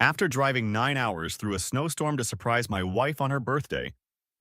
After driving 9 hours through a snowstorm to surprise my wife on her birthday,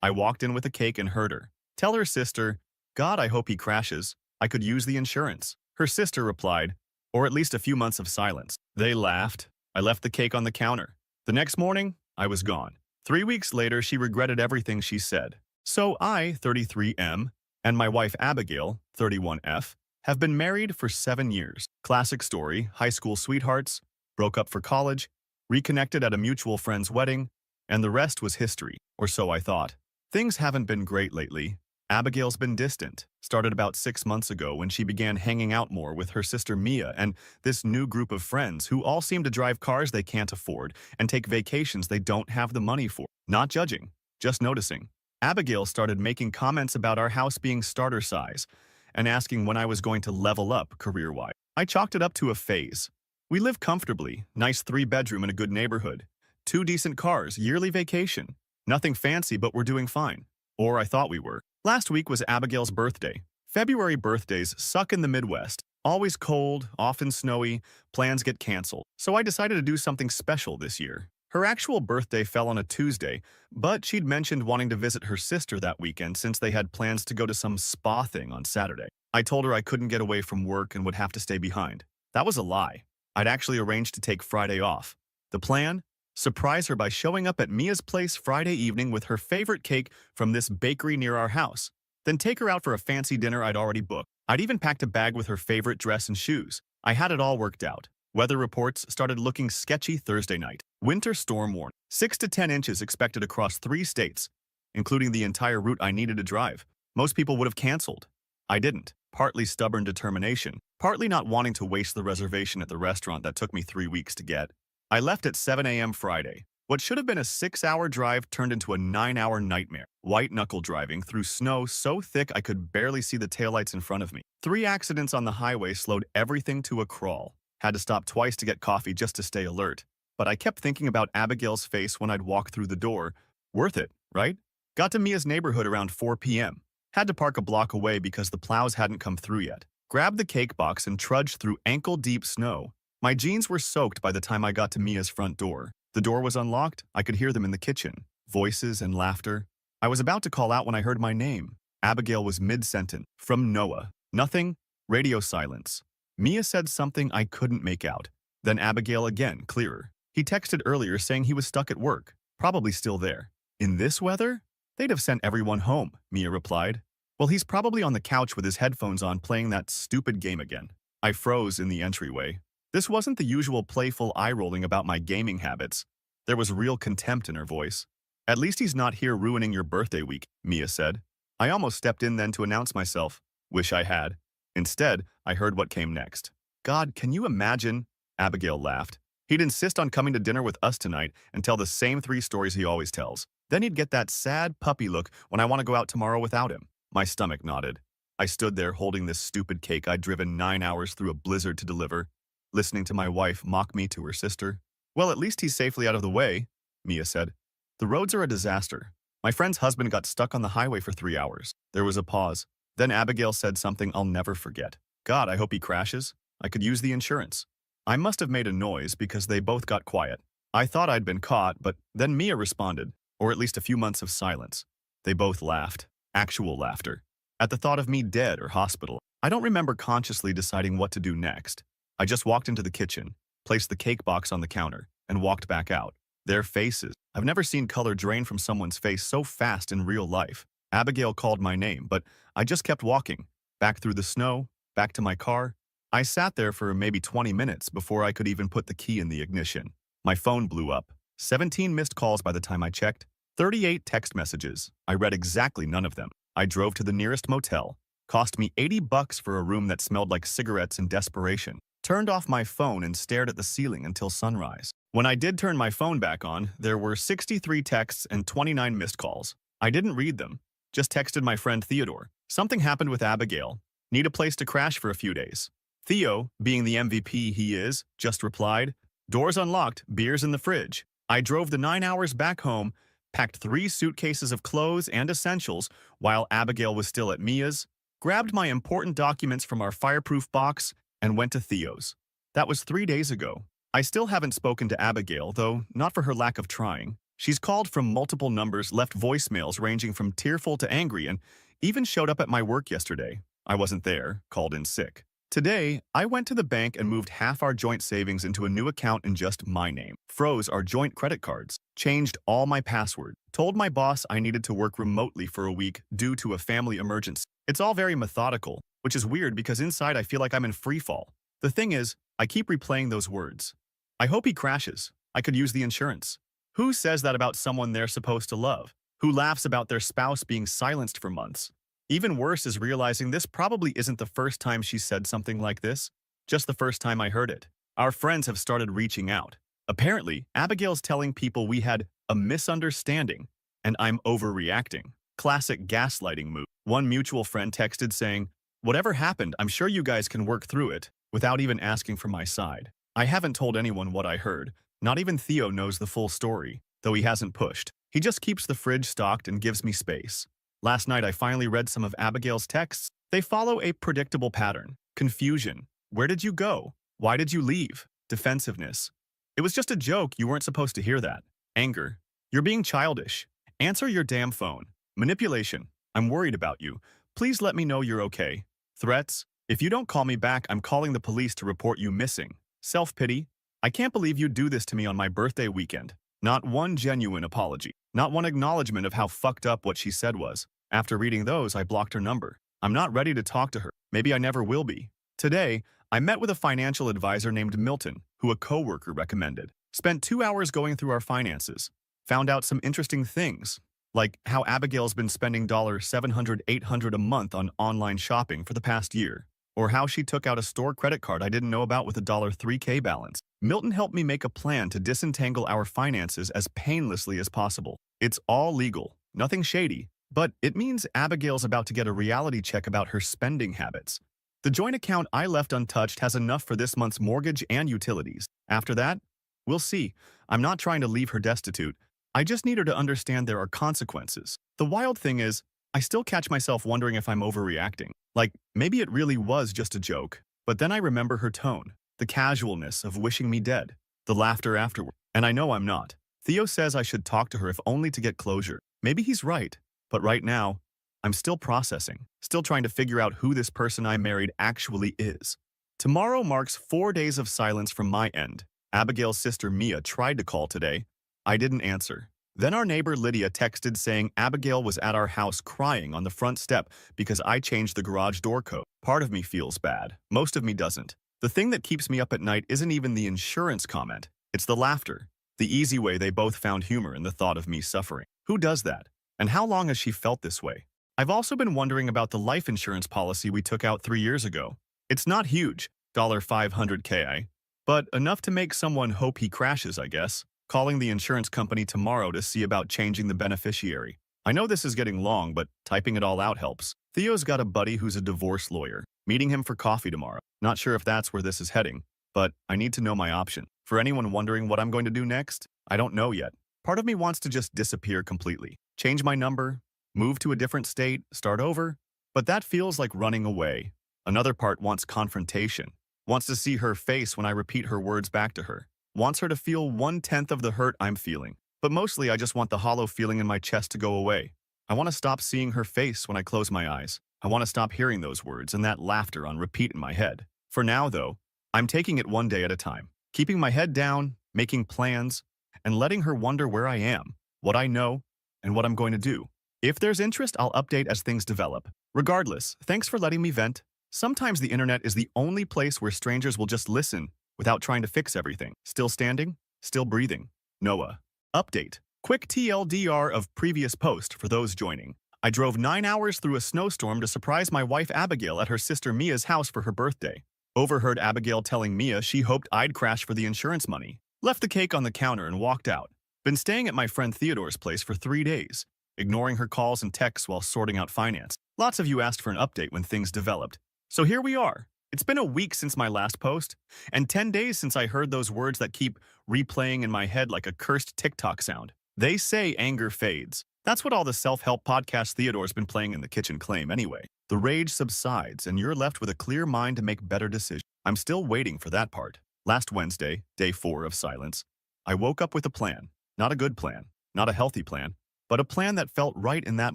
I walked in with a cake and heard her tell her sister, "God, I hope he crashes. I could use the insurance." Her sister replied, "Or at least a few months of silence." They laughed. I left the cake on the counter. The next morning, I was gone. 3 weeks later, she regretted everything she said. So I, 33M, and my wife Abigail, 31F, have been married for 7 years. Classic story: high school sweethearts, broke up for college, reconnected at a mutual friend's wedding, and the rest was history, or so I thought. Things haven't been great lately. Abigail's been distant, started about 6 months ago when she began hanging out more with her sister Mia and this new group of friends who all seem to drive cars they can't afford and take vacations they don't have the money for. Not judging, just noticing. Abigail started making comments about our house being starter size and asking when I was going to level up career-wise. I chalked it up to a phase. We live comfortably, nice 3-bedroom in a good neighborhood, 2 decent cars, yearly vacation. Nothing fancy, but we're doing fine. Or I thought we were. Last week was Abigail's birthday. February birthdays suck in the Midwest. Always cold, often snowy, plans get canceled. So I decided to do something special this year. Her actual birthday fell on a Tuesday, but she'd mentioned wanting to visit her sister that weekend since they had plans to go to some spa thing on Saturday. I told her I couldn't get away from work and would have to stay behind. That was a lie. I'd actually arranged to take Friday off. The plan? Surprise her by showing up at Mia's place Friday evening with her favorite cake from this bakery near our house. Then take her out for a fancy dinner I'd already booked. I'd even packed a bag with her favorite dress and shoes. I had it all worked out. Weather reports started looking sketchy Thursday night. Winter storm warning. 6 to 10 inches expected across 3 states, including the entire route I needed to drive. Most people would have canceled. I didn't. Partly stubborn determination, partly not wanting to waste the reservation at the restaurant that took me 3 weeks to get. I left at 7 a.m. Friday. What should have been a 6-hour drive turned into a 9-hour nightmare. White-knuckle driving through snow so thick I could barely see the taillights in front of me. 3 accidents on the highway slowed everything to a crawl. Had to stop twice to get coffee just to stay alert. But I kept thinking about Abigail's face when I'd walk through the door. Worth it, right? Got to Mia's neighborhood around 4 p.m. Had to park a block away because the plows hadn't come through yet. Grabbed the cake box and trudged through ankle-deep snow. My jeans were soaked by the time I got to Mia's front door. The door was unlocked. I could hear them in the kitchen. Voices and laughter. I was about to call out when I heard my name. Abigail was mid-sentence. From Noah. Nothing. Radio silence. Mia said something I couldn't make out. Then Abigail again, clearer. He texted earlier saying he was stuck at work. Probably still there. In this weather? They'd have sent everyone home, Mia replied. Well, he's probably on the couch with his headphones on playing that stupid game again. I froze in the entryway. This wasn't the usual playful eye-rolling about my gaming habits. There was real contempt in her voice. At least he's not here ruining your birthday week, Mia said. I almost stepped in then to announce myself. Wish I had. Instead, I heard what came next. God, can you imagine? Abigail laughed. He'd insist on coming to dinner with us tonight and tell the same 3 stories he always tells. Then he'd get that sad puppy look when I want to go out tomorrow without him. My stomach nodded. I stood there holding this stupid cake I'd driven 9 hours through a blizzard to deliver, listening to my wife mock me to her sister. Well, at least he's safely out of the way, Mia said. The roads are a disaster. My friend's husband got stuck on the highway for 3 hours. There was a pause. Then Abigail said something I'll never forget. God, I hope he crashes. I could use the insurance. I must have made a noise because they both got quiet. I thought I'd been caught, but then Mia responded, or at least a few months of silence. They both laughed. Actual laughter. At the thought of me dead or hospital. I don't remember consciously deciding what to do next. I just walked into the kitchen, placed the cake box on the counter, and walked back out. Their faces. I've never seen color drain from someone's face so fast in real life. Abigail called my name, but I just kept walking. Back through the snow, back to my car. I sat there for maybe 20 minutes before I could even put the key in the ignition. My phone blew up. 17 missed calls by the time I checked. 38 text messages. I read exactly none of them. I drove to the nearest motel. Cost me $80 for a room that smelled like cigarettes in desperation. Turned off my phone and stared at the ceiling until sunrise. When I did turn my phone back on, there were 63 texts and 29 missed calls. I didn't read them. Just texted my friend Theodore. Something happened with Abigail. Need a place to crash for a few days. Theo, being the MVP he is, just replied, doors unlocked, beers in the fridge. I drove the 9 hours back home, packed 3 suitcases of clothes and essentials while Abigail was still at Mia's, grabbed my important documents from our fireproof box, and went to Theo's. That was 3 days ago. I still haven't spoken to Abigail, though not for her lack of trying. She's called from multiple numbers, left voicemails ranging from tearful to angry, and even showed up at my work yesterday. I wasn't there, called in sick. Today, I went to the bank and moved half our joint savings into a new account in just my name, froze our joint credit cards, changed all my passwords, told my boss I needed to work remotely for a week due to a family emergency. It's all very methodical, which is weird because inside I feel like I'm in free fall. The thing is, I keep replaying those words. I hope he crashes. I could use the insurance. Who says that about someone they're supposed to love? Who laughs about their spouse being silenced for months? Even worse is realizing this probably isn't the first time she said something like this, just the first time I heard it. Our friends have started reaching out. Apparently, Abigail's telling people we had a misunderstanding, and I'm overreacting. Classic gaslighting move. One mutual friend texted saying, "Whatever happened, I'm sure you guys can work through it," without even asking for my side. I haven't told anyone what I heard. Not even Theo knows the full story, though he hasn't pushed. He just keeps the fridge stocked and gives me space. Last night, I finally read some of Abigail's texts. They follow a predictable pattern. Confusion. Where did you go? Why did you leave? Defensiveness. It was just a joke. You weren't supposed to hear that. Anger. You're being childish. Answer your damn phone. Manipulation. I'm worried about you. Please let me know you're okay. Threats. If you don't call me back, I'm calling the police to report you missing. Self-pity. I can't believe you'd do this to me on my birthday weekend. Not one genuine apology. Not one acknowledgement of how fucked up what she said was. After reading those, I blocked her number. I'm not ready to talk to her. Maybe I never will be. Today, I met with a financial advisor named Milton, who a coworker recommended. Spent 2 hours going through our finances. Found out some interesting things, like how Abigail's been spending $700, $800 a month on online shopping for the past year, or how she took out a store credit card I didn't know about with a $3K balance. Milton helped me make a plan to disentangle our finances as painlessly as possible. It's all legal, nothing shady, but it means Abigail's about to get a reality check about her spending habits. The joint account I left untouched has enough for this month's mortgage and utilities. After that, we'll see. I'm not trying to leave her destitute. I just need her to understand there are consequences. The wild thing is, I still catch myself wondering if I'm overreacting. Like, maybe it really was just a joke. But then I remember her tone, the casualness of wishing me dead, the laughter afterward. And I know I'm not. Theo says I should talk to her if only to get closure. Maybe he's right. But right now, I'm still processing, still trying to figure out who this person I married actually is. Tomorrow marks 4 days of silence from my end. Abigail's sister Mia tried to call today. I didn't answer. Then our neighbor Lydia texted saying Abigail was at our house crying on the front step because I changed the garage door code. Part of me feels bad. Most of me doesn't. The thing that keeps me up at night isn't even the insurance comment. It's the laughter. The easy way they both found humor in the thought of me suffering. Who does that? And how long has she felt this way? I've also been wondering about the life insurance policy we took out 3 years ago. It's not huge, $500K, but enough to make someone hope he crashes, I guess. Calling the insurance company tomorrow to see about changing the beneficiary. I know this is getting long, but typing it all out helps. Theo's got a buddy who's a divorce lawyer. Meeting him for coffee tomorrow. Not sure if that's where this is heading, but I need to know my option. For anyone wondering what I'm going to do next, I don't know yet. Part of me wants to just disappear completely. Change my number, move to a different state, start over. But that feels like running away. Another part wants confrontation. Wants to see her face when I repeat her words back to her. Wants her to feel 1/10 of the hurt I'm feeling. But mostly I just want the hollow feeling in my chest to go away. I want to stop seeing her face when I close my eyes. I want to stop hearing those words and that laughter on repeat in my head. For now, though, I'm taking it one day at a time. Keeping my head down, making plans, and letting her wonder where I am, what I know, and what I'm going to do. If there's interest, I'll update as things develop. Regardless, thanks for letting me vent. Sometimes the internet is the only place where strangers will just listen without trying to fix everything. Still standing? Still breathing. Noah. Update. Quick TLDR of previous post for those joining. I drove 9 hours through a snowstorm to surprise my wife Abigail at her sister Mia's house for her birthday. Overheard Abigail telling Mia she hoped I'd crash for the insurance money. Left the cake on the counter and walked out. Been staying at my friend Theodore's place for 3 days, ignoring her calls and texts while sorting out finance. Lots of you asked for an update when things developed. So here we are. It's been a week since my last post, and 10 days since I heard those words that keep replaying in my head like a cursed TikTok sound. They say anger fades. That's what all the self-help podcast Theodore's been playing in the kitchen claim anyway. The rage subsides, and you're left with a clear mind to make better decisions. I'm still waiting for that part. Last Wednesday, day 4 of silence, I woke up with a plan. Not a good plan, not a healthy plan, but a plan that felt right in that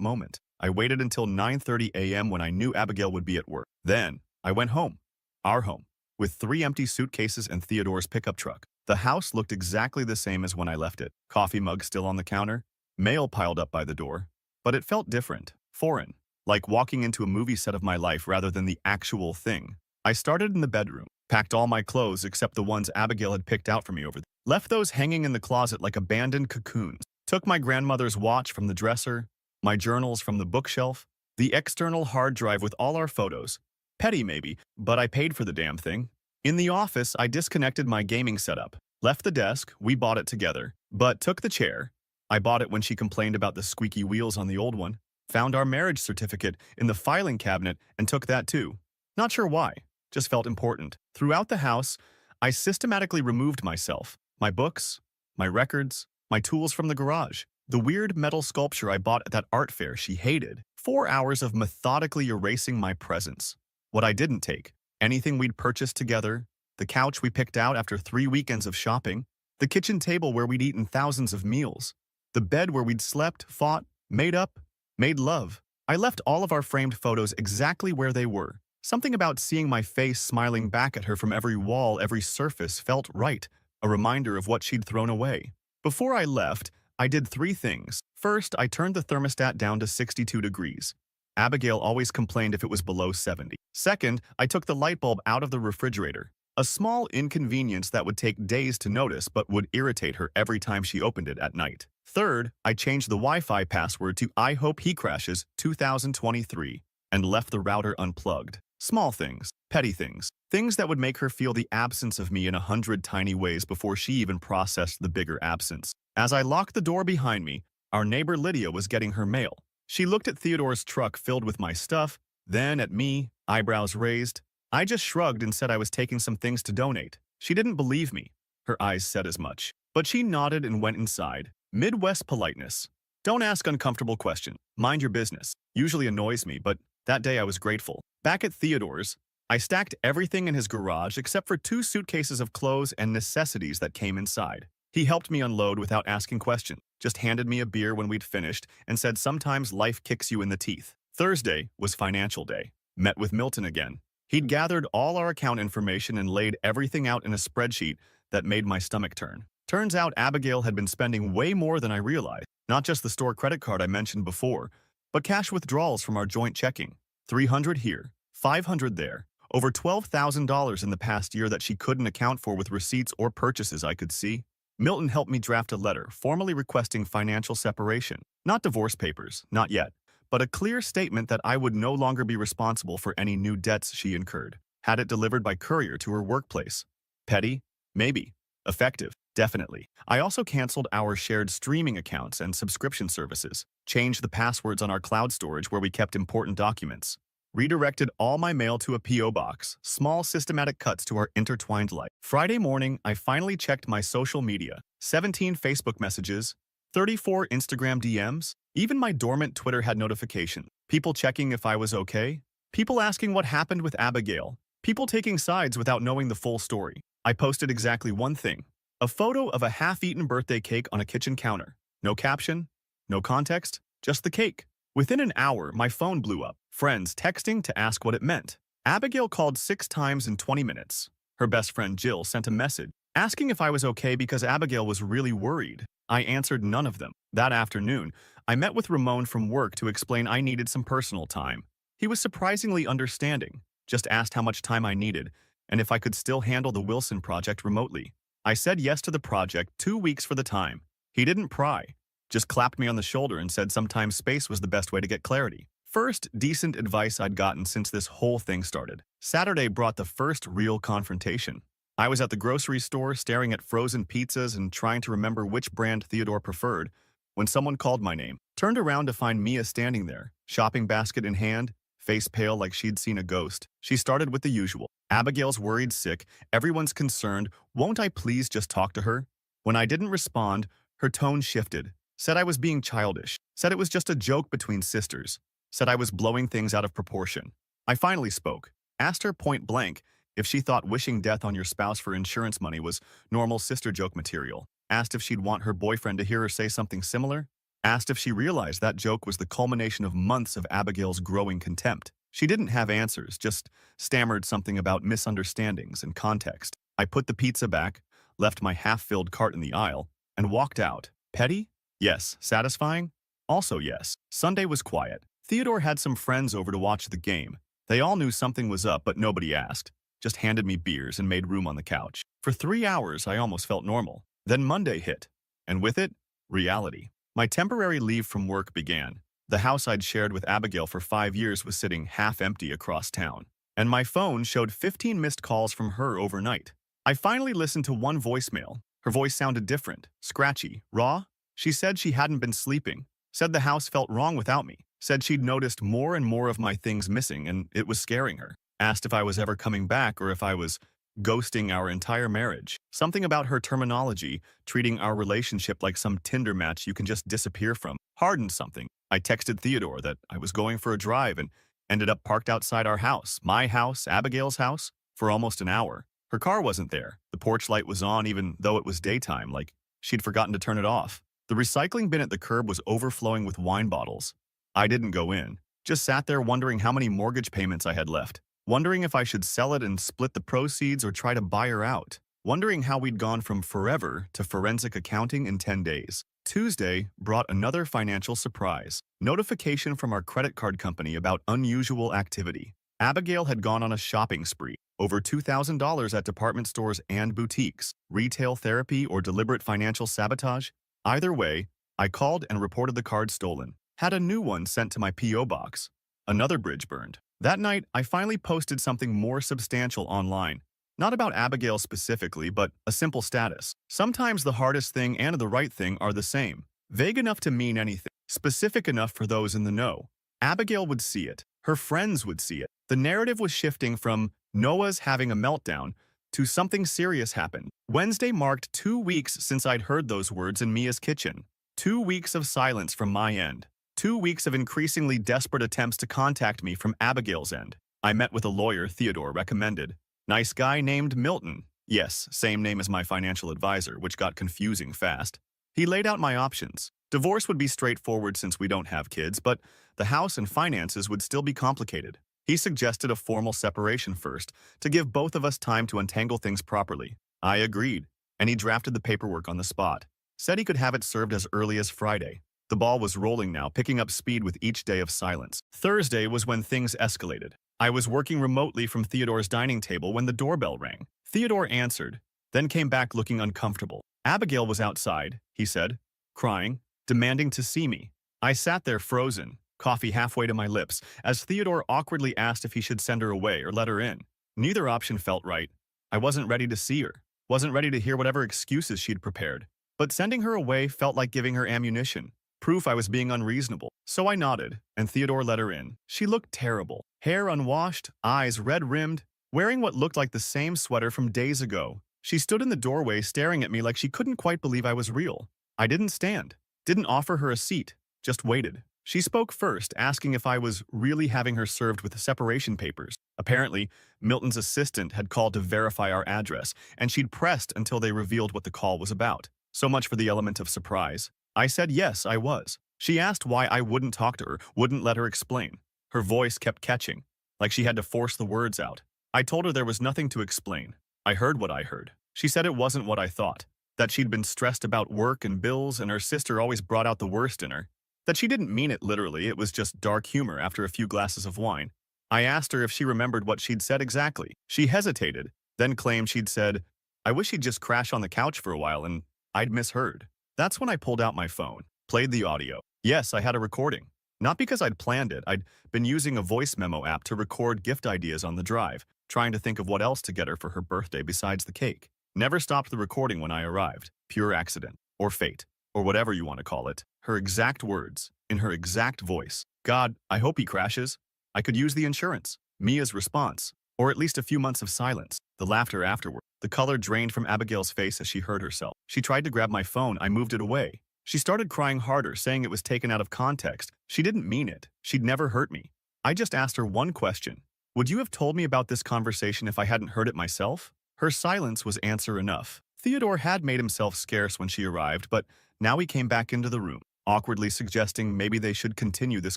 moment. I waited until 9:30 a.m. when I knew Abigail would be at work. Then, I went home. Our home. With 3 empty suitcases and Theodore's pickup truck. The house looked exactly the same as when I left it. Coffee mug still on the counter, mail piled up by the door. But it felt different, foreign, like walking into a movie set of my life rather than the actual thing. I started in the bedroom, packed all my clothes except the ones Abigail had picked out for me over there. Left those hanging in the closet like abandoned cocoons. Took my grandmother's watch from the dresser, my journals from the bookshelf, the external hard drive with all our photos. Petty maybe, but I paid for the damn thing. In the office, I disconnected my gaming setup. Left the desk, we bought it together, but took the chair. I bought it when she complained about the squeaky wheels on the old one. Found our marriage certificate in the filing cabinet and took that too. Not sure why, just felt important. Throughout the house, I systematically removed myself. My books, my records, my tools from the garage. The weird metal sculpture I bought at that art fair she hated. 4 hours of methodically erasing my presence. What I didn't take. Anything we'd purchased together, the couch we picked out after 3 weekends of shopping, the kitchen table where we'd eaten thousands of meals, the bed where we'd slept, fought, made up, made love. I left all of our framed photos exactly where they were. Something about seeing my face smiling back at her from every wall, every surface felt right, a reminder of what she'd thrown away. Before I left, I did 3 things. First, I turned the thermostat down to 62 degrees. Abigail always complained if it was below 70. Second, I took the light bulb out of the refrigerator. A small inconvenience that would take days to notice but would irritate her every time she opened it at night. Third, I changed the Wi-Fi password to I hope he crashes 2023 and left the router unplugged. Small things, petty things, things that would make her feel the absence of me in 100 tiny ways before she even processed the bigger absence. As I locked the door behind me, our neighbor Lydia was getting her mail. She looked at Theodore's truck filled with my stuff, then at me, eyebrows raised. I just shrugged and said I was taking some things to donate. She didn't believe me. Her eyes said as much. But she nodded and went inside. Midwest politeness. Don't ask uncomfortable questions. Mind your business. Usually annoys me, but that day I was grateful. Back at Theodore's, I stacked everything in his garage except for 2 suitcases of clothes and necessities that came inside. He helped me unload without asking questions, just handed me a beer when we'd finished and said sometimes life kicks you in the teeth. Thursday was financial day. Met with Milton again. He'd gathered all our account information and laid everything out in a spreadsheet that made my stomach turn. Turns out Abigail had been spending way more than I realized. Not just the store credit card I mentioned before, but cash withdrawals from our joint checking. $300 here, $500 there. Over $12,000 in the past year that she couldn't account for with receipts or purchases I could see. Milton helped me draft a letter formally requesting financial separation. Not divorce papers, not yet, but a clear statement that I would no longer be responsible for any new debts she incurred. Had it delivered by courier to her workplace. Petty? Maybe. Effective? Definitely. I also canceled our shared streaming accounts and subscription services. Changed the passwords on our cloud storage where we kept important documents. Redirected all my mail to a P.O. box, small systematic cuts to our intertwined life. Friday morning, I finally checked my social media. 17 Facebook messages, 34 Instagram DMs, even my dormant Twitter had notifications. People checking if I was okay, people asking what happened with Abigail, people taking sides without knowing the full story. I posted exactly one thing, a photo of a half-eaten birthday cake on a kitchen counter. No caption, no context, just the cake. Within an hour, my phone blew up. Friends texting to ask what it meant. Abigail called 6 times in 20 minutes. Her best friend Jill sent a message asking if I was okay because Abigail was really worried. I answered none of them. That afternoon, I met with Ramon from work to explain I needed some personal time. He was surprisingly understanding, just asked how much time I needed and if I could still handle the Wilson project remotely. I said yes to the project, 2 weeks for the time. He didn't pry, just clapped me on the shoulder and said sometimes space was the best way to get clarity. First, decent advice I'd gotten since this whole thing started. Saturday brought the first real confrontation. I was at the grocery store staring at frozen pizzas and trying to remember which brand Theodore preferred when someone called my name. Turned around to find Mia standing there, shopping basket in hand, face pale like she'd seen a ghost. She started with the usual. Abigail's worried sick, everyone's concerned, won't I please just talk to her? When I didn't respond, her tone shifted. Said I was being childish. Said it was just a joke between sisters. Said I was blowing things out of proportion. I finally spoke. Asked her point blank if she thought wishing death on your spouse for insurance money was normal sister joke material, asked if she'd want her boyfriend to hear her say something similar, asked if she realized that joke was the culmination of months of Abigail's growing contempt. She didn't have answers, just stammered something about misunderstandings and context. I put the pizza back, left my half-filled cart in the aisle, and walked out. Petty? Yes. Satisfying? Also yes. Sunday was quiet. Theodore had some friends over to watch the game. They all knew something was up, but nobody asked. Just handed me beers and made room on the couch. For 3 hours, I almost felt normal. Then Monday hit. And with it, reality. My temporary leave from work began. The house I'd shared with Abigail for 5 years was sitting half empty across town. And my phone showed 15 missed calls from her overnight. I finally listened to one voicemail. Her voice sounded different, scratchy, raw. She said she hadn't been sleeping, said the house felt wrong without me, said she'd noticed more and more of my things missing and it was scaring her. Asked if I was ever coming back or if I was ghosting our entire marriage. Something about her terminology, treating our relationship like some Tinder match you can just disappear from, hardened something. I texted Theodore that I was going for a drive and ended up parked outside our house, my house, Abigail's house, for almost an hour. Her car wasn't there. The porch light was on even though it was daytime, like she'd forgotten to turn it off. The recycling bin at the curb was overflowing with wine bottles. I didn't go in. Just sat there wondering how many mortgage payments I had left. Wondering if I should sell it and split the proceeds or try to buy her out. Wondering how we'd gone from forever to forensic accounting in 10 days. Tuesday brought another financial surprise. Notification from our credit card company about unusual activity. Abigail had gone on a shopping spree. Over $2,000 at department stores and boutiques. Retail therapy or deliberate financial sabotage? Either way, I called and reported the card stolen. Had a new one sent to my P.O. box. Another bridge burned. That night, I finally posted something more substantial online. Not about Abigail specifically, but a simple status. Sometimes the hardest thing and the right thing are the same. Vague enough to mean anything. Specific enough for those in the know. Abigail would see it. Her friends would see it. The narrative was shifting from Noah's having a meltdown to something serious happened. Wednesday marked 2 weeks since I'd heard those words in Mia's kitchen. 2 weeks of silence from my end. 2 weeks of increasingly desperate attempts to contact me from Abigail's end. I met with a lawyer Theodore recommended. Nice guy named Milton. Yes, same name as my financial advisor, which got confusing fast. He laid out my options. Divorce would be straightforward since we don't have kids, but the house and finances would still be complicated. He suggested a formal separation first, to give both of us time to untangle things properly. I agreed, and he drafted the paperwork on the spot. Said he could have it served as early as Friday. The ball was rolling now, picking up speed with each day of silence. Thursday was when things escalated. I was working remotely from Theodore's dining table when the doorbell rang. Theodore answered, then came back looking uncomfortable. Abigail was outside, he said, crying, demanding to see me. I sat there frozen, coffee halfway to my lips, as Theodore awkwardly asked if he should send her away or let her in. Neither option felt right. I wasn't ready to see her, wasn't ready to hear whatever excuses she'd prepared. But sending her away felt like giving her ammunition, proof I was being unreasonable. So I nodded, and Theodore let her in. She looked terrible. Hair unwashed, eyes red-rimmed, wearing what looked like the same sweater from days ago. She stood in the doorway staring at me like she couldn't quite believe I was real. I didn't stand, didn't offer her a seat, just waited. She spoke first, asking if I was really having her served with separation papers. Apparently, Milton's assistant had called to verify our address, and she'd pressed until they revealed what the call was about. So much for the element of surprise. I said yes, I was. She asked why I wouldn't talk to her, wouldn't let her explain. Her voice kept catching, like she had to force the words out. I told her there was nothing to explain. I heard what I heard. She said it wasn't what I thought, that she'd been stressed about work and bills and her sister always brought out the worst in her. That she didn't mean it literally, it was just dark humor after a few glasses of wine. I asked her if she remembered what she'd said exactly. She hesitated, then claimed she'd said, I wish he'd just crash on the couch for a while and I'd misheard. That's when I pulled out my phone, played the audio. Yes, I had a recording. Not because I'd planned it, I'd been using a voice memo app to record gift ideas on the drive, trying to think of what else to get her for her birthday besides the cake. Never stopped the recording when I arrived. Pure accident, or fate, or whatever you want to call it. Her exact words, in her exact voice. God, I hope he crashes. I could use the insurance. Mia's response, or at least a few months of silence. The laughter afterward. The color drained from Abigail's face as she heard herself. She tried to grab my phone, I moved it away. She started crying harder, saying it was taken out of context. She didn't mean it. She'd never hurt me. I just asked her one question. Would you have told me about this conversation if I hadn't heard it myself? Her silence was answer enough. Theodore had made himself scarce when she arrived, but now he came back into the room, awkwardly suggesting maybe they should continue this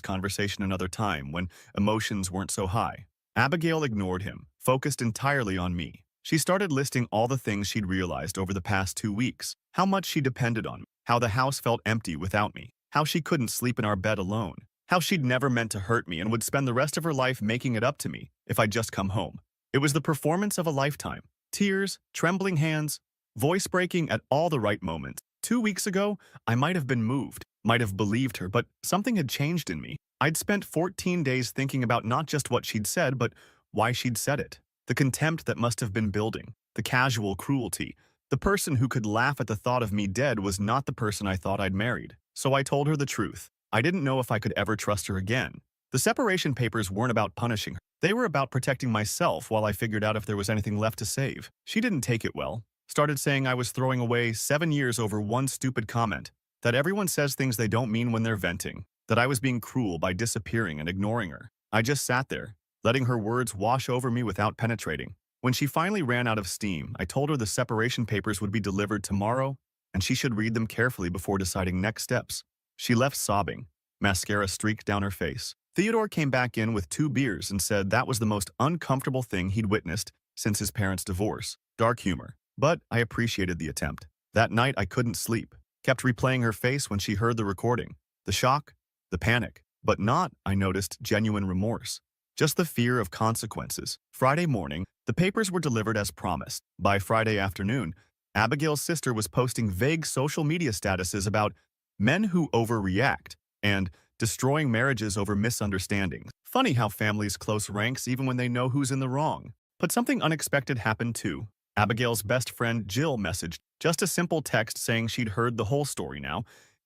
conversation another time when emotions weren't so high. Abigail ignored him, focused entirely on me. She started listing all the things she'd realized over the past 2 weeks, how much she depended on me, how the house felt empty without me, how she couldn't sleep in our bed alone, how she'd never meant to hurt me and would spend the rest of her life making it up to me if I'd just come home. It was the performance of a lifetime. Tears, trembling hands, voice breaking at all the right moments. 2 weeks ago, I might have been moved, might have believed her, but something had changed in me. I'd spent 14 days thinking about not just what she'd said, but why she'd said it. The contempt that must have been building, the casual cruelty. The person who could laugh at the thought of me dead was not the person I thought I'd married. So I told her the truth. I didn't know if I could ever trust her again. The separation papers weren't about punishing her. They were about protecting myself while I figured out if there was anything left to save. She didn't take it well. Started saying I was throwing away 7 years over one stupid comment. That everyone says things they don't mean when they're venting. That I was being cruel by disappearing and ignoring her. I just sat there, letting her words wash over me without penetrating. When she finally ran out of steam, I told her the separation papers would be delivered tomorrow and she should read them carefully before deciding next steps. She left sobbing. Mascara streaked down her face. Theodore came back in with 2 beers and said that was the most uncomfortable thing he'd witnessed since his parents' divorce. Dark humor. But I appreciated the attempt. That night I couldn't sleep. Kept replaying her face when she heard the recording. The shock, the panic. But not, I noticed, genuine remorse. Just the fear of consequences. Friday morning, the papers were delivered as promised. By Friday afternoon, Abigail's sister was posting vague social media statuses about men who overreact and destroying marriages over misunderstandings. Funny how families close ranks even when they know who's in the wrong. But something unexpected happened too. Abigail's best friend Jill messaged just a simple text saying she'd heard the whole story now,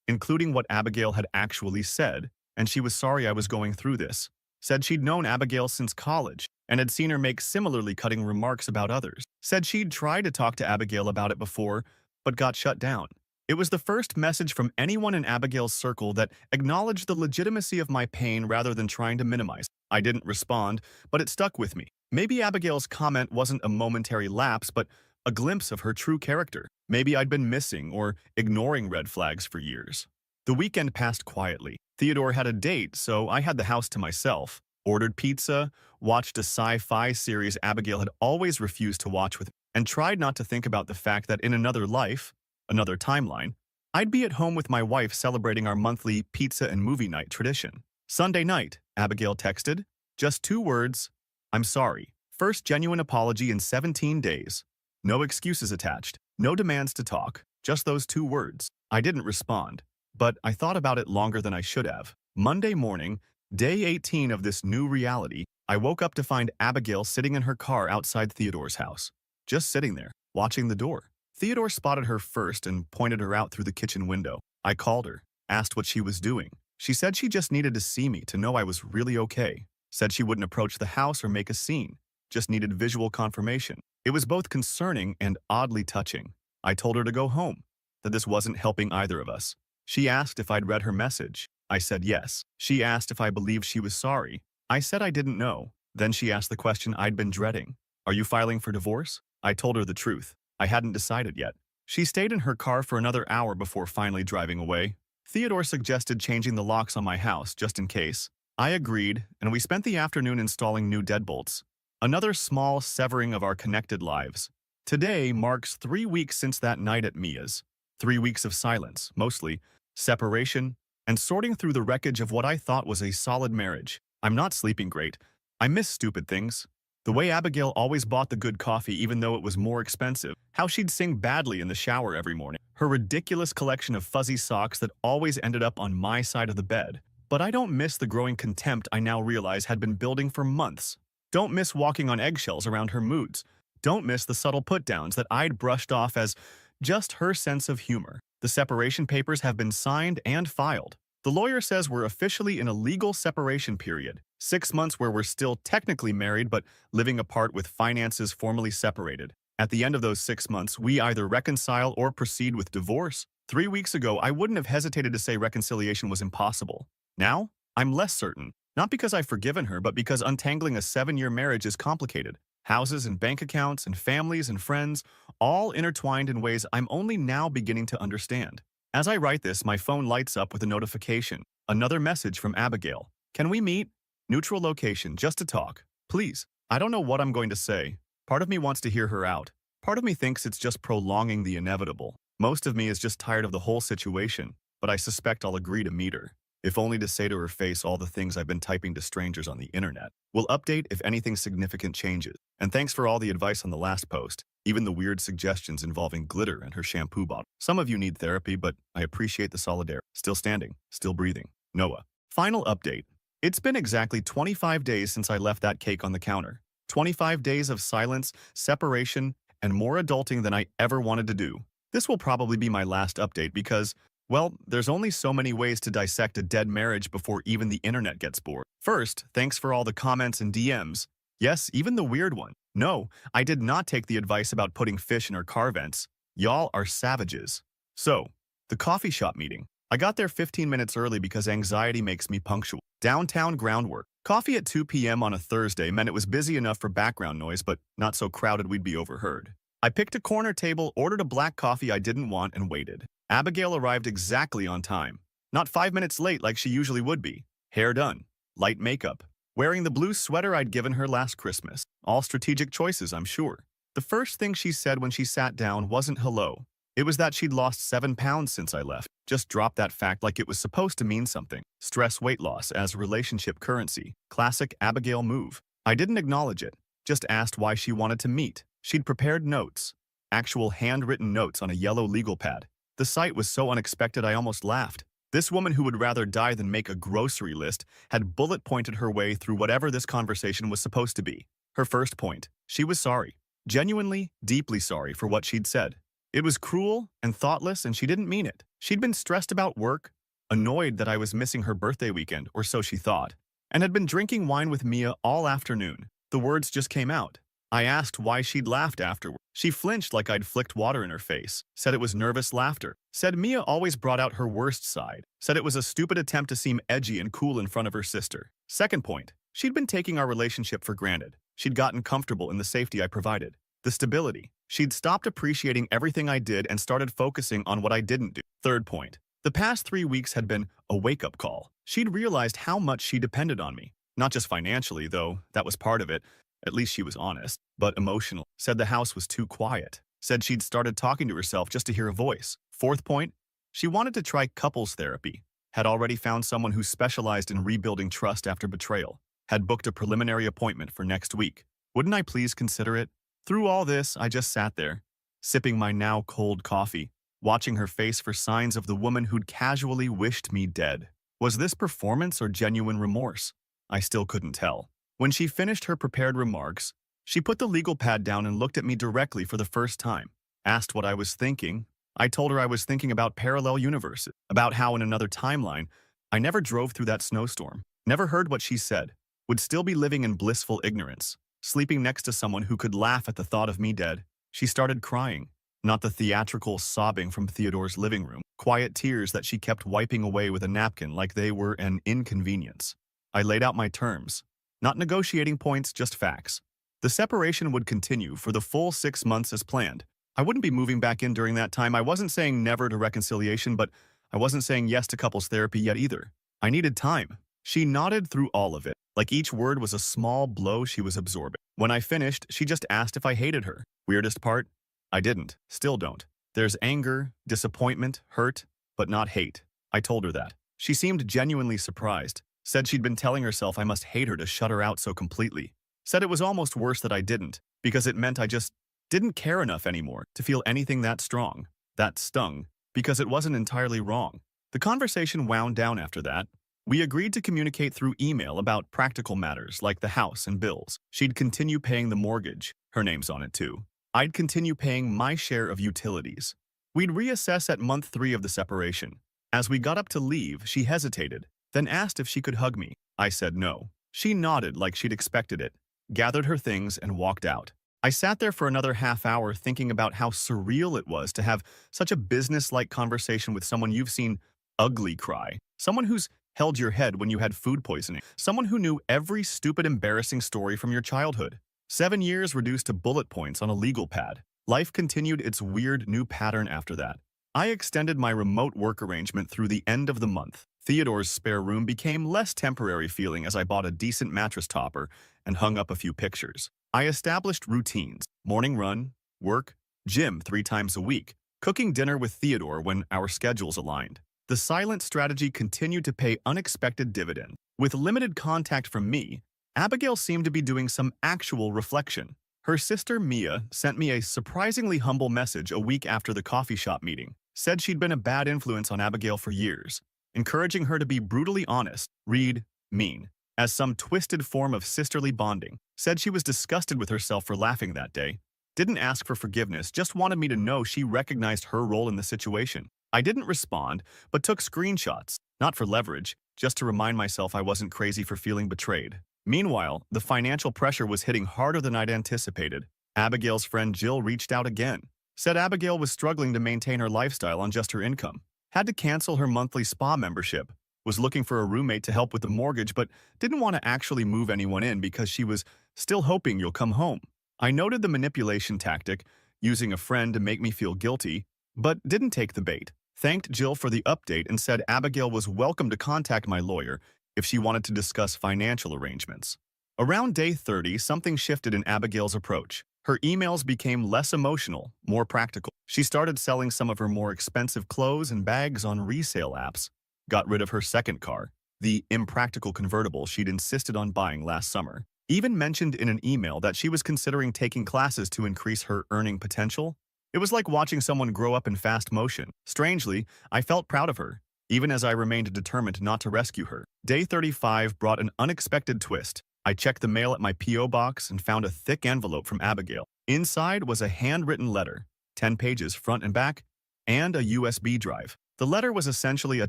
including what Abigail had actually said, and she was sorry I was going through this. Said she'd known Abigail since college and had seen her make similarly cutting remarks about others. Said she'd tried to talk to Abigail about it before, but got shut down. It was the first message from anyone in Abigail's circle that acknowledged the legitimacy of my pain rather than trying to minimize. I didn't respond, but it stuck with me. Maybe Abigail's comment wasn't a momentary lapse, but a glimpse of her true character. Maybe I'd been missing or ignoring red flags for years. The weekend passed quietly. Theodore had a date, so I had the house to myself. Ordered pizza, watched a sci-fi series Abigail had always refused to watch with me, and tried not to think about the fact that in another life, another timeline, I'd be at home with my wife celebrating our monthly pizza and movie night tradition. Sunday night, Abigail texted, just 2 words, I'm sorry. First genuine apology in 17 days. No excuses attached, no demands to talk, just those 2 words. I didn't respond, but I thought about it longer than I should have. Monday morning, day 18 of this new reality, I woke up to find Abigail sitting in her car outside Theodore's house. Just sitting there, watching the door. Theodore spotted her first and pointed her out through the kitchen window. I called her, asked what she was doing. She said she just needed to see me to know I was really okay. Said she wouldn't approach the house or make a scene, just needed visual confirmation. It was both concerning and oddly touching. I told her to go home, that this wasn't helping either of us. She asked if I'd read her message. I said yes. She asked if I believed she was sorry. I said I didn't know. Then she asked the question I'd been dreading. Are you filing for divorce? I told her the truth. I hadn't decided yet. She stayed in her car for another hour before finally driving away. Theodore suggested changing the locks on my house, just in case. I agreed, and we spent the afternoon installing new deadbolts. Another small severing of our connected lives. Today marks 3 weeks since that night at Mia's. 3 weeks of silence, mostly, separation, and sorting through the wreckage of what I thought was a solid marriage. I'm not sleeping great. I miss stupid things. The way Abigail always bought the good coffee even though it was more expensive. How she'd sing badly in the shower every morning. Her ridiculous collection of fuzzy socks that always ended up on my side of the bed. But I don't miss the growing contempt I now realize had been building for months. Don't miss walking on eggshells around her moods. Don't miss the subtle put-downs that I'd brushed off as just her sense of humor. The separation papers have been signed and filed. The lawyer says we're officially in a legal separation period. 6 months where we're still technically married but living apart with finances formally separated. At the end of those 6 months, we either reconcile or proceed with divorce. 3 weeks ago, I wouldn't have hesitated to say reconciliation was impossible. Now, I'm less certain. Not because I've forgiven her, but because untangling a 7-year marriage is complicated. Houses and bank accounts and families and friends, all intertwined in ways I'm only now beginning to understand. As I write this, my phone lights up with a notification. Another message from Abigail. Can we meet? Neutral location, just to talk. Please. I don't know what I'm going to say. Part of me wants to hear her out. Part of me thinks it's just prolonging the inevitable. Most of me is just tired of the whole situation, but I suspect I'll agree to meet her, if only to say to her face all the things I've been typing to strangers on the internet. We'll update if anything significant changes. And thanks for all the advice on the last post, even the weird suggestions involving glitter and her shampoo bottle. Some of you need therapy, but I appreciate the solidarity. Still standing, still breathing. Noah. Final update. It's been exactly 25 days since I left that cake on the counter. 25 days of silence, separation, and more adulting than I ever wanted to do. This will probably be my last update because, well, there's only so many ways to dissect a dead marriage before even the internet gets bored. First, thanks for all the comments and DMs. Yes, even the weird one. No, I did not take the advice about putting fish in our car vents. Y'all are savages. So, the coffee shop meeting. I got there 15 minutes early because anxiety makes me punctual. Downtown groundwork. Coffee at 2 p.m. on a Thursday meant it was busy enough for background noise, but not so crowded we'd be overheard. I picked a corner table, ordered a black coffee I didn't want, and waited. Abigail arrived exactly on time. Not 5 minutes late like she usually would be. Hair done. Light makeup. Wearing the blue sweater I'd given her last Christmas. All strategic choices, I'm sure. The first thing she said when she sat down wasn't hello. It was that she'd lost 7 pounds since I left. Just dropped that fact like it was supposed to mean something. Stress weight loss as relationship currency. Classic Abigail move. I didn't acknowledge it. Just asked why she wanted to meet. She'd prepared notes. Actual handwritten notes on a yellow legal pad. The sight was so unexpected I almost laughed. This woman who would rather die than make a grocery list had bullet pointed her way through whatever this conversation was supposed to be. Her first point. She was sorry. Genuinely, deeply sorry for what she'd said. It was cruel and thoughtless, and she didn't mean it. She'd been stressed about work, annoyed that I was missing her birthday weekend, or so she thought, and had been drinking wine with Mia all afternoon. The words just came out. I asked why she'd laughed afterward. She flinched like I'd flicked water in her face, said it was nervous laughter, said Mia always brought out her worst side, said it was a stupid attempt to seem edgy and cool in front of her sister. Second point, she'd been taking our relationship for granted. She'd gotten comfortable in the safety I provided. The stability. She'd stopped appreciating everything I did and started focusing on what I didn't do. Third point. The past 3 weeks had been a wake-up call. She'd realized how much she depended on me. Not just financially, though, that was part of it. At least she was honest, but emotional. Said the house was too quiet. Said she'd started talking to herself just to hear a voice. Fourth point. She wanted to try couples therapy. Had already found someone who specialized in rebuilding trust after betrayal. Had booked a preliminary appointment for next week. Wouldn't I please consider it? Through all this, I just sat there, sipping my now cold coffee, watching her face for signs of the woman who'd casually wished me dead. Was this performance or genuine remorse? I still couldn't tell. When she finished her prepared remarks, she put the legal pad down and looked at me directly for the first time. Asked what I was thinking. I told her I was thinking about parallel universes, about how in another timeline, I never drove through that snowstorm, never heard what she said, would still be living in blissful ignorance, sleeping next to someone who could laugh at the thought of me dead. She started crying, not the theatrical sobbing from Theodore's living room, quiet tears that she kept wiping away with a napkin like they were an inconvenience. I laid out my terms. Not negotiating points, just facts. The separation would continue for the full 6 months as planned. I wouldn't be moving back in during that time. I wasn't saying never to reconciliation, but I wasn't saying yes to couples therapy yet either. I needed time. She nodded through all of it, like each word was a small blow she was absorbing. When I finished, she just asked if I hated her. Weirdest part? I didn't. Still don't. There's anger, disappointment, hurt, but not hate. I told her that. She seemed genuinely surprised. Said she'd been telling herself I must hate her to shut her out so completely. Said it was almost worse that I didn't, because it meant I just didn't care enough anymore to feel anything that strong. That stung, because it wasn't entirely wrong. The conversation wound down after that. We agreed to communicate through email about practical matters like the house and bills. She'd continue paying the mortgage. Her name's on it too. I'd continue paying my share of utilities. We'd reassess at month 3 of the separation. As we got up to leave, she hesitated, then asked if she could hug me. I said no. She nodded like she'd expected it, gathered her things, and walked out. I sat there for another half hour thinking about how surreal it was to have such a business-like conversation with someone you've seen ugly cry, someone who's held your head when you had food poisoning. Someone who knew every stupid, embarrassing story from your childhood. 7 years reduced to bullet points on a legal pad. Life continued its weird new pattern after that. I extended my remote work arrangement through the end of the month. Theodore's spare room became less temporary feeling as I bought a decent mattress topper and hung up a few pictures. I established routines: morning run, work, gym 3 times a week, cooking dinner with Theodore when our schedules aligned. The silent strategy continued to pay unexpected dividends. With limited contact from me, Abigail seemed to be doing some actual reflection. Her sister Mia sent me a surprisingly humble message a week after the coffee shop meeting. Said she'd been a bad influence on Abigail for years, encouraging her to be brutally honest, read, mean, as some twisted form of sisterly bonding. Said she was disgusted with herself for laughing that day. Didn't ask for forgiveness, just wanted me to know she recognized her role in the situation. I didn't respond, but took screenshots, not for leverage, just to remind myself I wasn't crazy for feeling betrayed. Meanwhile, the financial pressure was hitting harder than I'd anticipated. Abigail's friend Jill reached out again. Said Abigail was struggling to maintain her lifestyle on just her income. Had to cancel her monthly spa membership. Was looking for a roommate to help with the mortgage, but didn't want to actually move anyone in because she was still hoping you'll come home. I noted the manipulation tactic, using a friend to make me feel guilty, but didn't take the bait. Thanked Jill for the update and said Abigail was welcome to contact my lawyer if she wanted to discuss financial arrangements. Around day 30, something shifted in Abigail's approach. Her emails became less emotional, more practical. She started selling some of her more expensive clothes and bags on resale apps, got rid of her second car, the impractical convertible she'd insisted on buying last summer. Even mentioned in an email that she was considering taking classes to increase her earning potential. It was like watching someone grow up in fast motion. Strangely, I felt proud of her, even as I remained determined not to rescue her. Day 35 brought an unexpected twist. I checked the mail at my P.O. box and found a thick envelope from Abigail. Inside was a handwritten letter, 10 pages front and back, and a USB drive. The letter was essentially a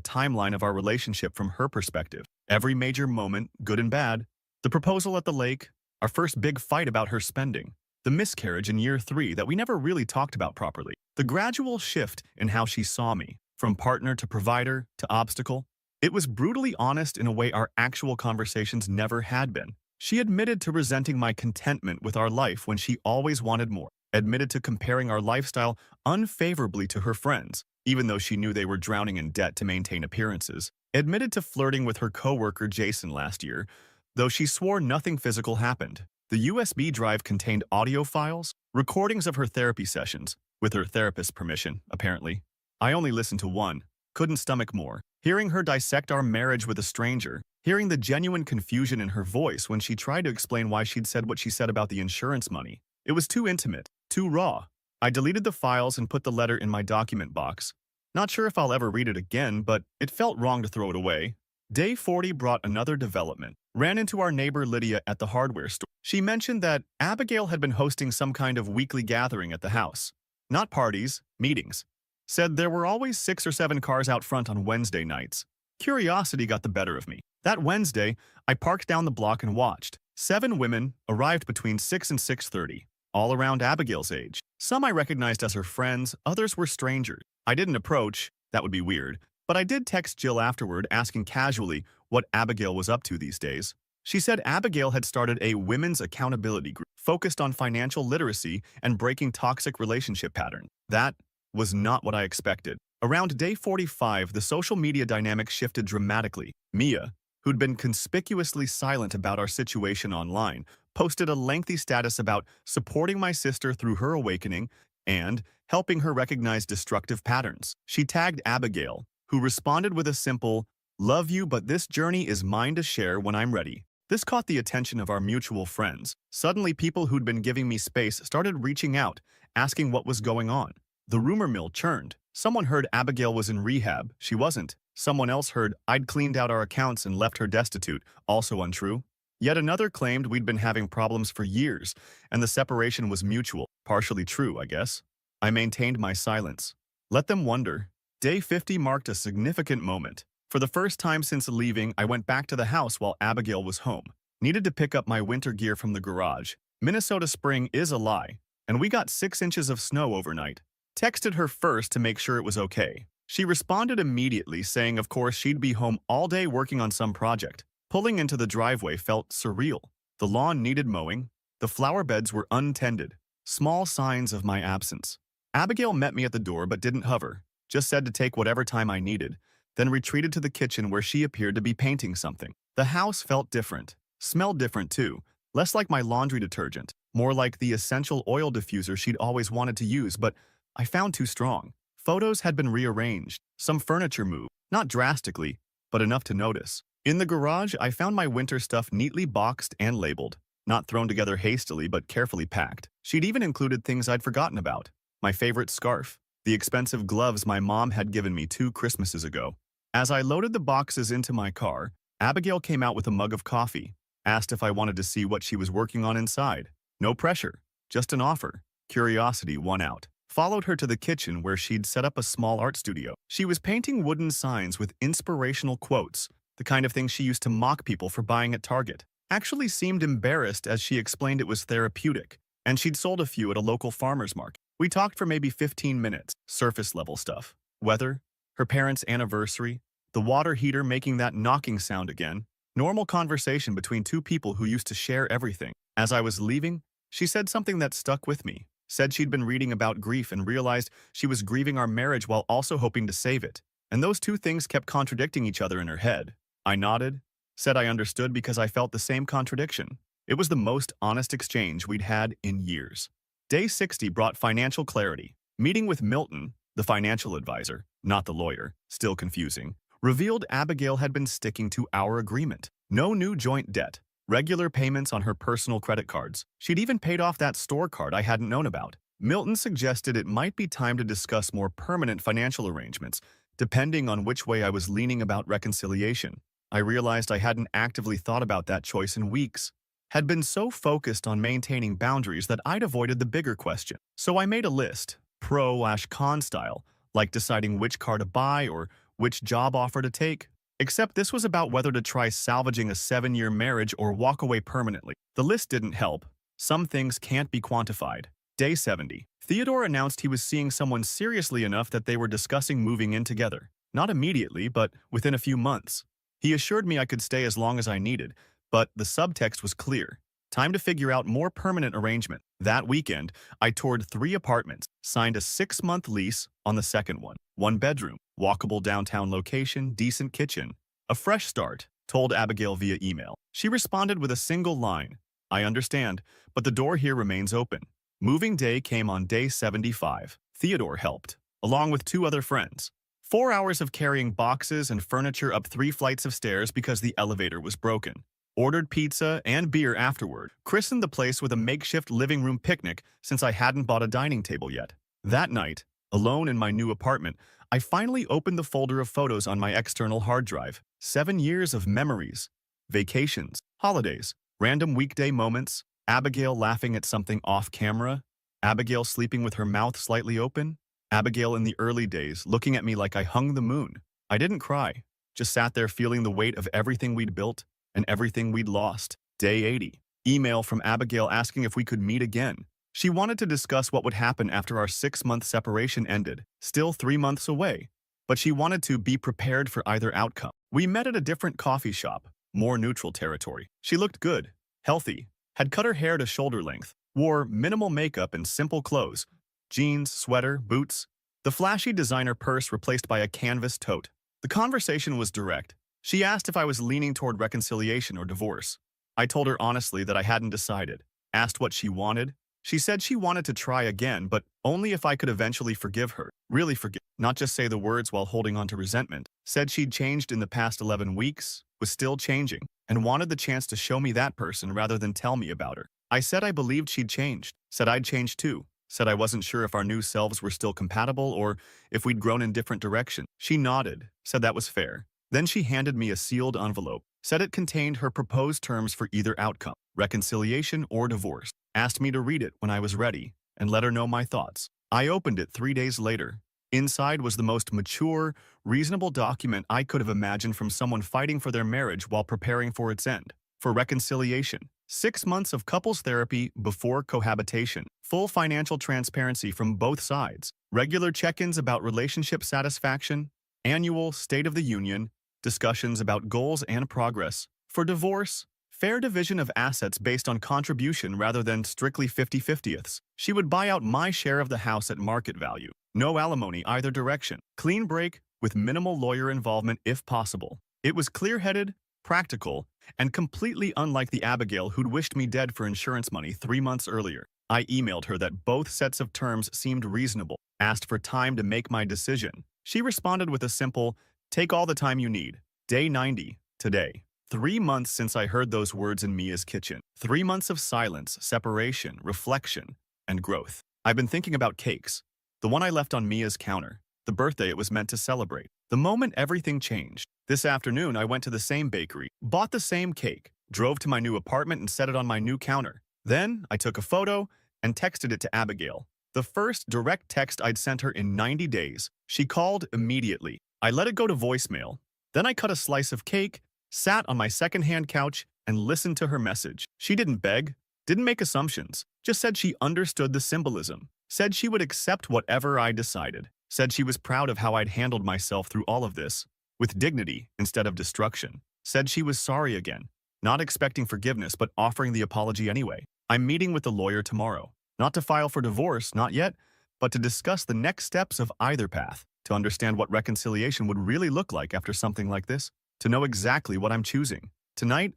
timeline of our relationship from her perspective. Every major moment, good and bad. The proposal at the lake, our first big fight about her spending, the miscarriage in year 3 that we never really talked about properly, the gradual shift in how she saw me, from partner to provider to obstacle. It was brutally honest in a way our actual conversations never had been. She admitted to resenting my contentment with our life when she always wanted more, admitted to comparing our lifestyle unfavorably to her friends, even though she knew they were drowning in debt to maintain appearances, admitted to flirting with her coworker Jason last year, though she swore nothing physical happened. The USB drive contained audio files, recordings of her therapy sessions, with her therapist's permission, apparently. I only listened to one, couldn't stomach more. Hearing her dissect our marriage with a stranger, hearing the genuine confusion in her voice when she tried to explain why she'd said what she said about the insurance money. It was too intimate, too raw. I deleted the files and put the letter in my document box. Not sure if I'll ever read it again, but it felt wrong to throw it away. Day 40 brought another development. Ran into our neighbor Lydia at the hardware store. She mentioned that Abigail had been hosting some kind of weekly gathering at the house. Not parties, meetings. Said there were always 6 or 7 cars out front on Wednesday nights. Curiosity got the better of me. That Wednesday, I parked down the block and watched. 7 women arrived between 6 and 6:30, all around Abigail's age. Some I recognized as her friends, others were strangers. I didn't approach, that would be weird, but I did text Jill afterward asking casually what Abigail was up to these days. She said Abigail had started a women's accountability group focused on financial literacy and breaking toxic relationship patterns. That was not what I expected. Around day 45, the social media dynamic shifted dramatically. Mia, who'd been conspicuously silent about our situation online, posted a lengthy status about supporting my sister through her awakening and helping her recognize destructive patterns. She tagged Abigail, who responded with a simple, "Love you, but this journey is mine to share when I'm ready." This caught the attention of our mutual friends. Suddenly, people who'd been giving me space started reaching out, asking what was going on. The rumor mill churned. Someone heard Abigail was in rehab. She wasn't. Someone else heard I'd cleaned out our accounts and left her destitute. Also untrue. Yet another claimed we'd been having problems for years, and the separation was mutual. Partially true, I guess. I maintained my silence. Let them wonder. Day 50 marked a significant moment. For the first time since leaving, I went back to the house while Abigail was home. Needed to pick up my winter gear from the garage. Minnesota spring is a lie, and we got 6 inches of snow overnight. Texted her first to make sure it was okay. She responded immediately, saying of course she'd be home all day working on some project. Pulling into the driveway felt surreal. The lawn needed mowing. The flower beds were untended. Small signs of my absence. Abigail met me at the door but didn't hover, just said to take whatever time I needed, then retreated to the kitchen where she appeared to be painting something. The house felt different. Smelled different too. Less like my laundry detergent, more like the essential oil diffuser she'd always wanted to use, but I found too strong. Photos had been rearranged, some furniture moved, not drastically, but enough to notice. In the garage, I found my winter stuff neatly boxed and labeled, not thrown together hastily but carefully packed. She'd even included things I'd forgotten about. My favorite scarf, the expensive gloves my mom had given me 2 Christmases ago. As I loaded the boxes into my car, Abigail came out with a mug of coffee, asked if I wanted to see what she was working on inside. No pressure, just an offer. Curiosity won out. Followed her to the kitchen where she'd set up a small art studio. She was painting wooden signs with inspirational quotes, the kind of thing she used to mock people for buying at Target. Actually seemed embarrassed as she explained it was therapeutic, and she'd sold a few at a local farmer's market. We talked for maybe 15 minutes, surface-level stuff. Weather, her parents' anniversary, the water heater making that knocking sound again. Normal conversation between two people who used to share everything. As I was leaving, she said something that stuck with me. Said she'd been reading about grief and realized she was grieving our marriage while also hoping to save it. And those two things kept contradicting each other in her head. I nodded, said I understood because I felt the same contradiction. It was the most honest exchange we'd had in years. Day 60 brought financial clarity. Meeting with Milton, the financial advisor, not the lawyer, still confusing, revealed Abigail had been sticking to our agreement. No new joint debt. Regular payments on her personal credit cards. She'd even paid off that store card I hadn't known about. Milton suggested it might be time to discuss more permanent financial arrangements, depending on which way I was leaning about reconciliation. I realized I hadn't actively thought about that choice in weeks. Had been so focused on maintaining boundaries that I'd avoided the bigger question. So I made a list, pro/con style, like deciding which car to buy or which job offer to take. Except this was about whether to try salvaging a 7-year marriage or walk away permanently. The list didn't help. Some things can't be quantified. Day 70. Theodore announced he was seeing someone seriously enough that they were discussing moving in together. Not immediately, but within a few months. He assured me I could stay as long as I needed, but the subtext was clear. Time to figure out more permanent arrangement. That weekend, I toured 3 apartments, signed a 6-month lease on the second one. 1 bedroom, walkable downtown location, decent kitchen. A fresh start, told Abigail via email. She responded with a single line. I understand, but the door here remains open. Moving day came on day 75. Theodore helped, along with 2 other friends. 4 hours of carrying boxes and furniture up 3 flights of stairs because the elevator was broken. Ordered pizza and beer afterward. Christened the place with a makeshift living room picnic since I hadn't bought a dining table yet. That night, alone in my new apartment, I finally opened the folder of photos on my external hard drive. 7 years of memories. Vacations, holidays, random weekday moments, Abigail laughing at something off camera, Abigail sleeping with her mouth slightly open, Abigail in the early days looking at me like I hung the moon. I didn't cry, just sat there feeling the weight of everything we'd built and everything we'd lost. Day 80. Email from Abigail asking if we could meet again. She wanted to discuss what would happen after our 6-month separation ended, still 3 months away, but she wanted to be prepared for either outcome. We met at a different coffee shop, more neutral territory. She looked good, healthy, had cut her hair to shoulder length, wore minimal makeup and simple clothes, jeans, sweater, boots, the flashy designer purse replaced by a canvas tote. The conversation was direct. She asked if I was leaning toward reconciliation or divorce. I told her honestly that I hadn't decided. Asked what she wanted. She said she wanted to try again, but only if I could eventually forgive her. Really forgive, not just say the words while holding on to resentment. Said she'd changed in the past 11 weeks, was still changing, and wanted the chance to show me that person rather than tell me about her. I said I believed she'd changed. Said I'd changed too. Said I wasn't sure if our new selves were still compatible or if we'd grown in different directions. She nodded, said that was fair. Then she handed me a sealed envelope, said it contained her proposed terms for either outcome, reconciliation or divorce. Asked me to read it when I was ready and let her know my thoughts. I opened it 3 days later. Inside was the most mature, reasonable document I could have imagined from someone fighting for their marriage while preparing for its end. For reconciliation, 6 months of couples therapy before cohabitation, full financial transparency from both sides, regular check-ins about relationship satisfaction, annual State of the Union, discussions about goals and progress. For divorce, fair division of assets based on contribution rather than strictly 50-50ths. She would buy out my share of the house at market value. No alimony either direction. Clean break with minimal lawyer involvement if possible. It was clear-headed, practical, and completely unlike the Abigail who'd wished me dead for insurance money 3 months earlier. I emailed her that both sets of terms seemed reasonable, asked for time to make my decision. She responded with a simple, "Take all the time you need. Day 90, today." 3 months since I heard those words in Mia's kitchen. 3 months of silence, separation, reflection, and growth. I've been thinking about cakes. The one I left on Mia's counter. The birthday it was meant to celebrate. The moment everything changed. This afternoon, I went to the same bakery, bought the same cake, drove to my new apartment and set it on my new counter. Then, I took a photo and texted it to Abigail. The first direct text I'd sent her in 90 days. She called immediately. I let it go to voicemail. Then I cut a slice of cake, sat on my secondhand couch, and listened to her message. She didn't beg, didn't make assumptions, just said she understood the symbolism, said she would accept whatever I decided, said she was proud of how I'd handled myself through all of this, with dignity instead of destruction, said she was sorry again, not expecting forgiveness but offering the apology anyway. I'm meeting with the lawyer tomorrow, not to file for divorce, not yet, but to discuss the next steps of either path, to understand what reconciliation would really look like after something like this, to know exactly what I'm choosing. Tonight,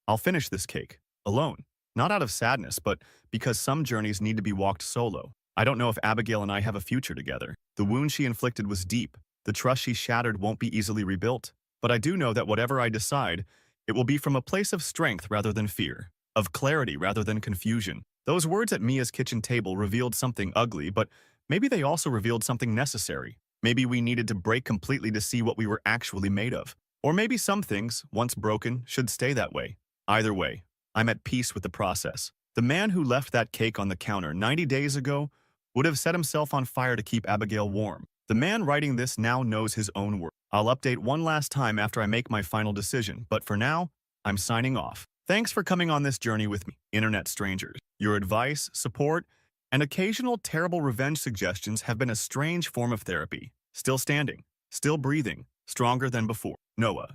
I'll finish this cake, alone, not out of sadness, but because some journeys need to be walked solo. I don't know if Abigail and I have a future together. The wound she inflicted was deep. The trust she shattered won't be easily rebuilt. But I do know that whatever I decide, it will be from a place of strength rather than fear, of clarity rather than confusion. Those words at Mia's kitchen table revealed something ugly, but maybe they also revealed something necessary. Maybe we needed to break completely to see what we were actually made of. Or maybe some things, once broken, should stay that way. Either way, I'm at peace with the process. The man who left that cake on the counter 90 days ago would have set himself on fire to keep Abigail warm. The man writing this now knows his own worth. I'll update one last time after I make my final decision, but for now, I'm signing off. Thanks for coming on this journey with me, internet strangers. Your advice, support, and occasional terrible revenge suggestions have been a strange form of therapy. Still standing, still breathing, stronger than before. Noah.